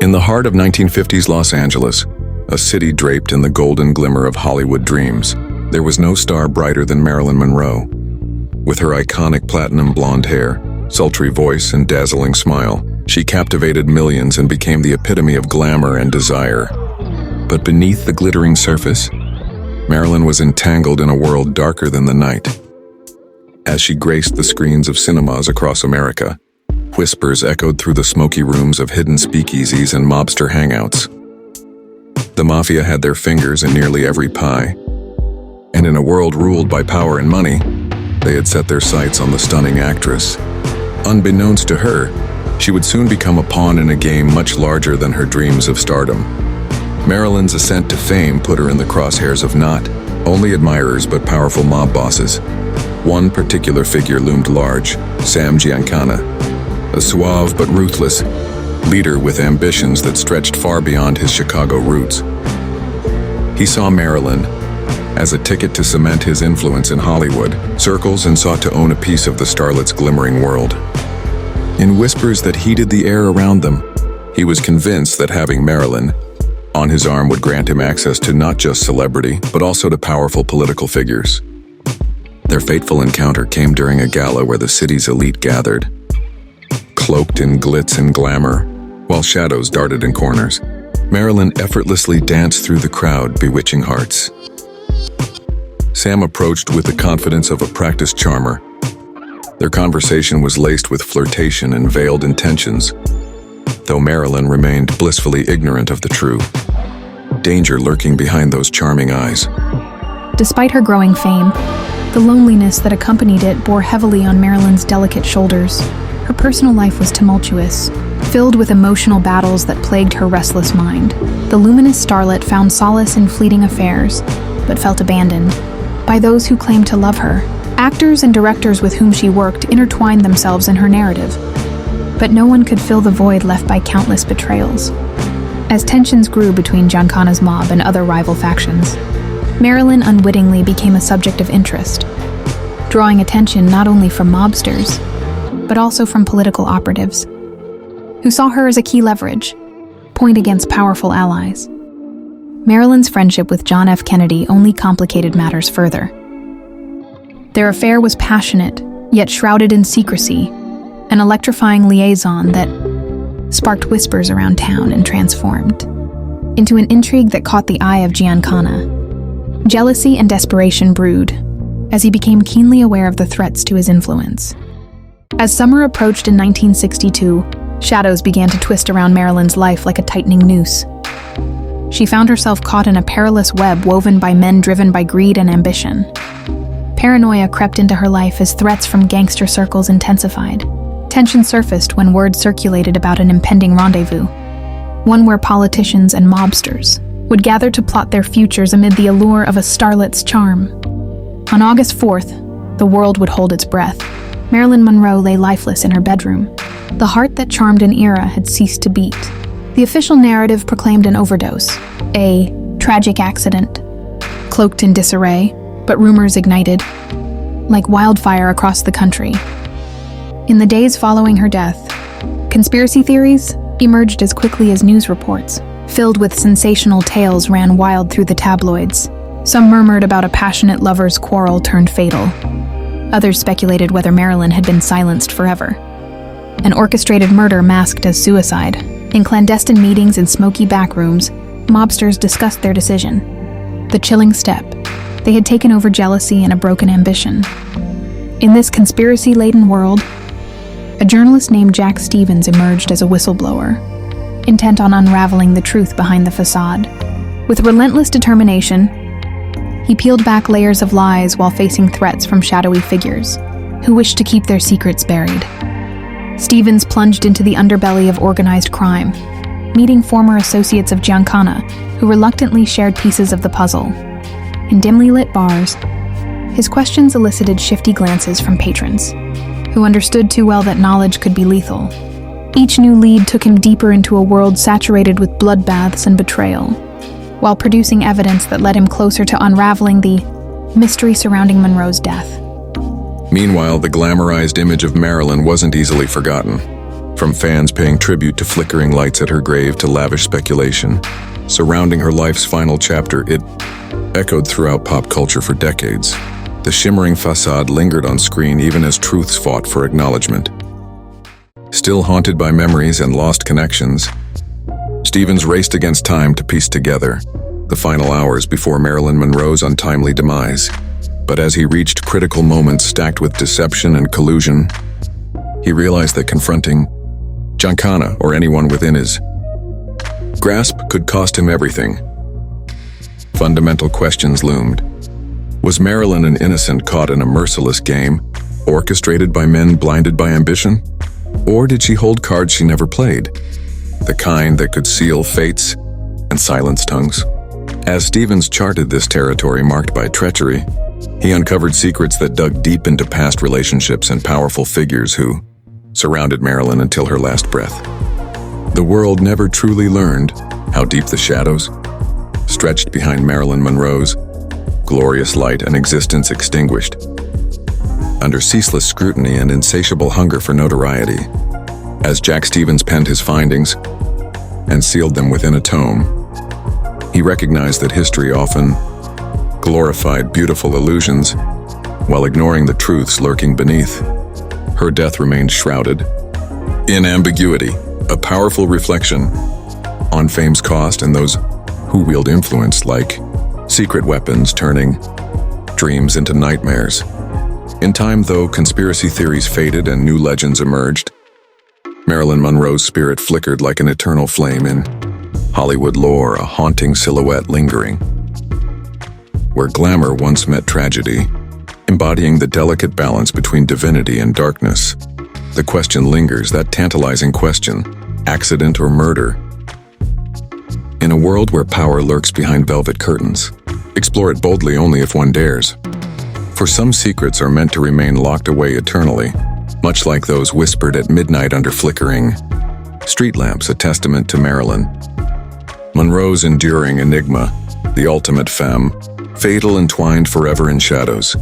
In the heart of 1950s Los Angeles, a city draped in the golden glimmer of Hollywood dreams, there was no star brighter than Marilyn Monroe. With her iconic platinum blonde hair, sultry voice, and dazzling smile, she captivated millions and became the epitome of glamour and desire. But beneath the glittering surface, Marilyn was entangled in a world darker than the night. As she graced the screens of cinemas across America, whispers echoed through the smoky rooms of hidden speakeasies and mobster hangouts. The Mafia had their fingers in nearly every pie, and in a world ruled by power and money, they had set their sights on the stunning actress. Unbeknownst to her, she would soon become a pawn in a game much larger than her dreams of stardom. Marilyn's ascent to fame put her in the crosshairs of not only admirers but powerful mob bosses. One particular figure loomed large: Sam Giancana, a suave but ruthless leader with ambitions that stretched far beyond his Chicago roots. He saw Marilyn as a ticket to cement his influence in Hollywood circles and sought to own a piece of the starlet's glimmering world. In whispers that heated the air around them, he was convinced that having Marilyn on his arm would grant him access to not just celebrity, but also to powerful political figures. Their fateful encounter came during a gala where the city's elite gathered. Cloaked in glitz and glamour, while shadows darted in corners, Marilyn effortlessly danced through the crowd, bewitching hearts. Sam approached with the confidence of a practiced charmer. Their conversation was laced with flirtation and veiled intentions, though Marilyn remained blissfully ignorant of the true danger lurking behind those charming eyes. Despite her growing fame, the loneliness that accompanied it bore heavily on Marilyn's delicate shoulders. Her personal life was tumultuous, filled with emotional battles that plagued her restless mind. The luminous starlet found solace in fleeting affairs, but felt abandoned by those who claimed to love her. Actors and directors with whom she worked intertwined themselves in her narrative, but no one could fill the void left by countless betrayals. As tensions grew between Giancana's mob and other rival factions, Marilyn unwittingly became a subject of interest, drawing attention not only from mobsters, but also from political operatives, who saw her as a key leverage point against powerful allies. Marilyn's friendship with John F. Kennedy only complicated matters further. Their affair was passionate, yet shrouded in secrecy, an electrifying liaison that sparked whispers around town and transformed into an intrigue that caught the eye of Giancana. Jealousy and desperation brewed as he became keenly aware of the threats to his influence. As summer approached in 1962, shadows began to twist around Marilyn's life like a tightening noose. She found herself caught in a perilous web woven by men driven by greed and ambition. Paranoia crept into her life as threats from gangster circles intensified. Tension surfaced when word circulated about an impending rendezvous, one where politicians and mobsters would gather to plot their futures amid the allure of a starlet's charm. On August 4th, the world would hold its breath. Marilyn Monroe lay lifeless in her bedroom. The heart that charmed an era had ceased to beat. The official narrative proclaimed an overdose, a tragic accident, cloaked in disarray, but rumors ignited like wildfire across the country. In the days following her death, conspiracy theories emerged as quickly as news reports, filled with sensational tales ran wild through the tabloids. Some murmured about a passionate lover's quarrel turned fatal. Others speculated whether Marilyn had been silenced forever. An orchestrated murder masked as suicide. In clandestine meetings in smoky back rooms, mobsters discussed their decision. The chilling step they had taken over jealousy and a broken ambition. In this conspiracy-laden world, a journalist named Jack Stevens emerged as a whistleblower, intent on unraveling the truth behind the facade. With relentless determination, he peeled back layers of lies while facing threats from shadowy figures who wished to keep their secrets buried. Stevens plunged into the underbelly of organized crime, meeting former associates of Giancana who reluctantly shared pieces of the puzzle. In dimly lit bars, his questions elicited shifty glances from patrons, who understood too well that knowledge could be lethal. Each new lead took him deeper into a world saturated with bloodbaths and betrayal, while producing evidence that led him closer to unraveling the mystery surrounding Monroe's death. Meanwhile, the glamorized image of Marilyn wasn't easily forgotten. From fans paying tribute to flickering lights at her grave to lavish speculation surrounding her life's final chapter, it echoed throughout pop culture for decades. The shimmering facade lingered on screen even as truths fought for acknowledgement. Still haunted by memories and lost connections, Stevens raced against time to piece together the final hours before Marilyn Monroe's untimely demise. But as he reached critical moments stacked with deception and collusion, he realized that confronting Giancana or anyone within his grasp could cost him everything. Fundamental questions loomed. Was Marilyn an innocent caught in a merciless game, orchestrated by men blinded by ambition? Or did she hold cards she never played, the kind that could seal fates and silence tongues? As Stevens charted this territory marked by treachery, he uncovered secrets that dug deep into past relationships and powerful figures who surrounded Marilyn until her last breath. The world never truly learned how deep the shadows stretched behind Marilyn Monroe's glorious light and existence extinguished. Under ceaseless scrutiny and insatiable hunger for notoriety, as Jack Stevens penned his findings and sealed them within a tome, he recognized that history often glorified beautiful illusions while ignoring the truths lurking beneath. Her death remained shrouded in ambiguity, a powerful reflection on fame's cost and those who wield influence like secret weapons, turning dreams into nightmares. In time, though, conspiracy theories faded and new legends emerged. Marilyn Monroe's spirit flickered like an eternal flame in Hollywood lore, a haunting silhouette lingering where glamour once met tragedy, embodying the delicate balance between divinity and darkness. The question lingers, that tantalizing question: accident or murder? In a world where power lurks behind velvet curtains, explore it boldly only if one dares. For some secrets are meant to remain locked away eternally, much like those whispered at midnight under flickering street lamps, a testament to Marilyn Monroe's enduring enigma, the ultimate femme, fatal entwined forever in shadows.